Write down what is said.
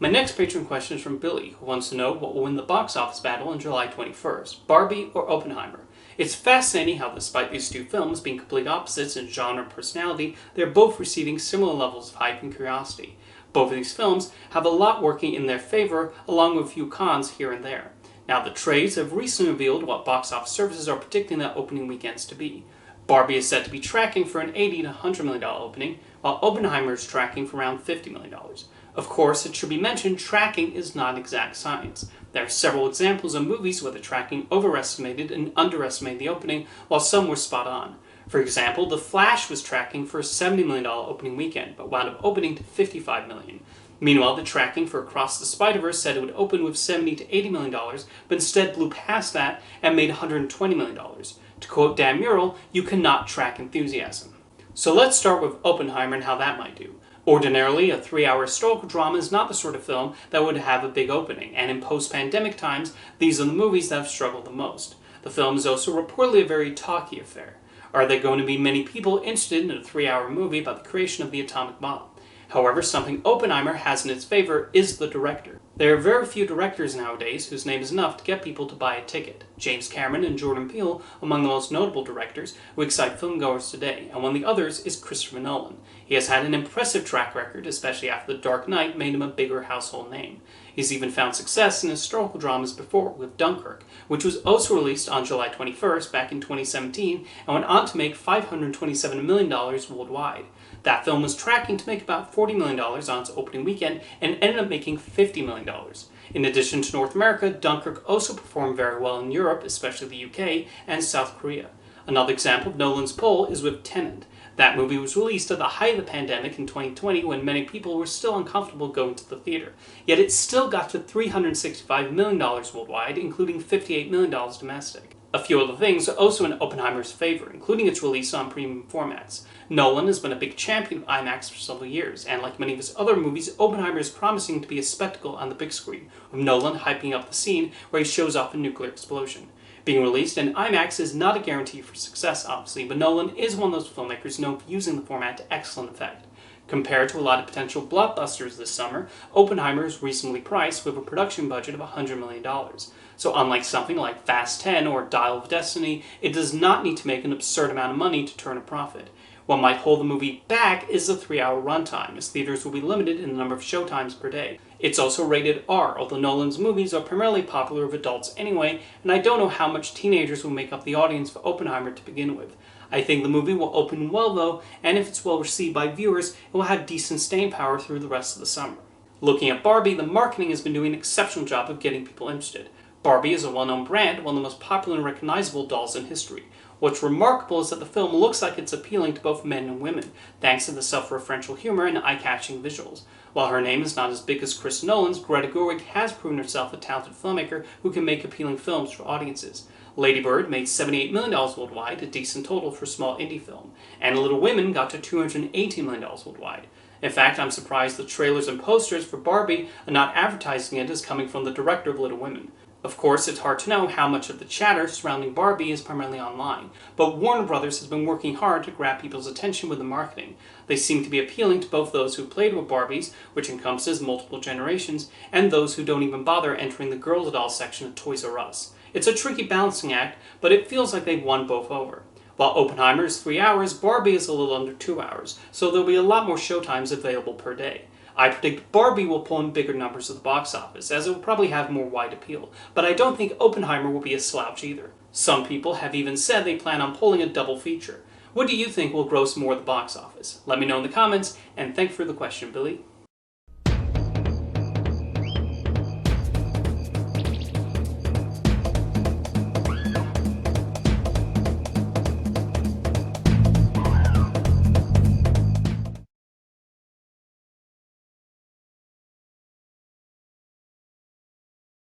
My next patron question is from Billy, who wants to know what will win the box office battle on July 21st, Barbie or Oppenheimer. It's fascinating how, despite these two films being complete opposites in genre and personality, they're both receiving similar levels of hype and curiosity. Both of these films have a lot working in their favor, along with a few cons here and there. Now, the trades have recently revealed what box office services are predicting their opening weekends to be. Barbie is said to be tracking for an $80 to $100 million opening, while Oppenheimer is tracking for around $50 million. Of course, it should be mentioned, tracking is not exact science. There are several examples of movies where the tracking overestimated and underestimated the opening, while some were spot on. For example, The Flash was tracking for a $70 million opening weekend, but wound up opening to $55 million. Meanwhile, the tracking for Across the Spider-Verse said it would open with $70 to $80 million, but instead blew past that and made $120 million. To quote Dan Murrell, "You cannot track enthusiasm." So let's start with Oppenheimer and how that might do. Ordinarily, a 3-hour historical drama is not the sort of film that would have a big opening, and in post-pandemic times, these are the movies that have struggled the most. The film is also reportedly a very talky affair. Are there going to be many people interested in a 3-hour movie about the creation of the atomic bomb? However, something Oppenheimer has in its favor is the director. There are very few directors nowadays whose name is enough to get people to buy a ticket. James Cameron and Jordan Peele among the most notable directors who excite filmgoers today, and one of the others is Christopher Nolan. He has had an impressive track record, especially after The Dark Knight made him a bigger household name. He's even found success in historical dramas before, with Dunkirk, which was also released on July 21st back in 2017 and went on to make $527 million worldwide. That film was tracking to make about $40 million on its opening weekend and ended up making $50 million. In addition to North America, Dunkirk also performed very well in Europe, especially the UK and South Korea. Another example of Nolan's pull is with Tenet. That movie was released at the height of the pandemic in 2020 when many people were still uncomfortable going to the theater. Yet it still got to $365 million worldwide, including $58 million domestic. A few other things are also in Oppenheimer's favor, including its release on premium formats. Nolan has been a big champion of IMAX for several years, and like many of his other movies, Oppenheimer is promising to be a spectacle on the big screen, with Nolan hyping up the scene where he shows off a nuclear explosion. Being released in IMAX is not a guarantee for success, obviously, but Nolan is one of those filmmakers known for using the format to excellent effect. Compared to a lot of potential blockbusters this summer, Oppenheimer is reasonably priced with a production budget of $100 million. So unlike something like Fast 10 or Dial of Destiny, it does not need to make an absurd amount of money to turn a profit. What might hold the movie back is the 3-hour runtime, as theaters will be limited in the number of showtimes per day. It's also rated R, although Nolan's movies are primarily popular with adults anyway, and I don't know how much teenagers will make up the audience for Oppenheimer to begin with. I think the movie will open well though, and if it's well received by viewers, it will have decent staying power through the rest of the summer. Looking at Barbie, the marketing has been doing an exceptional job of getting people interested. Barbie is a well-known brand, one of the most popular and recognizable dolls in history. What's remarkable is that the film looks like it's appealing to both men and women, thanks to the self-referential humor and eye-catching visuals. While her name is not as big as Chris Nolan's, Greta Gerwig has proven herself a talented filmmaker who can make appealing films for audiences. Lady Bird made $78 million worldwide, a decent total for a small indie film, and Little Women got to $218 million worldwide. In fact, I'm surprised the trailers and posters for Barbie are not advertising it as coming from the director of Little Women. Of course, it's hard to know how much of the chatter surrounding Barbie is primarily online, but Warner Brothers has been working hard to grab people's attention with the marketing. They seem to be appealing to both those who played with Barbies, which encompasses multiple generations, and those who don't even bother entering the girls' doll section of Toys R Us. It's a tricky balancing act, but it feels like they've won both over. While Oppenheimer is 3 hours, Barbie is a little under 2 hours, so there'll be a lot more showtimes available per day. I predict Barbie will pull in bigger numbers at the box office, as it will probably have more wide appeal, but I don't think Oppenheimer will be a slouch either. Some people have even said they plan on pulling a double feature. What do you think will gross more at the box office? Let me know in the comments, and thanks for the question, Billy.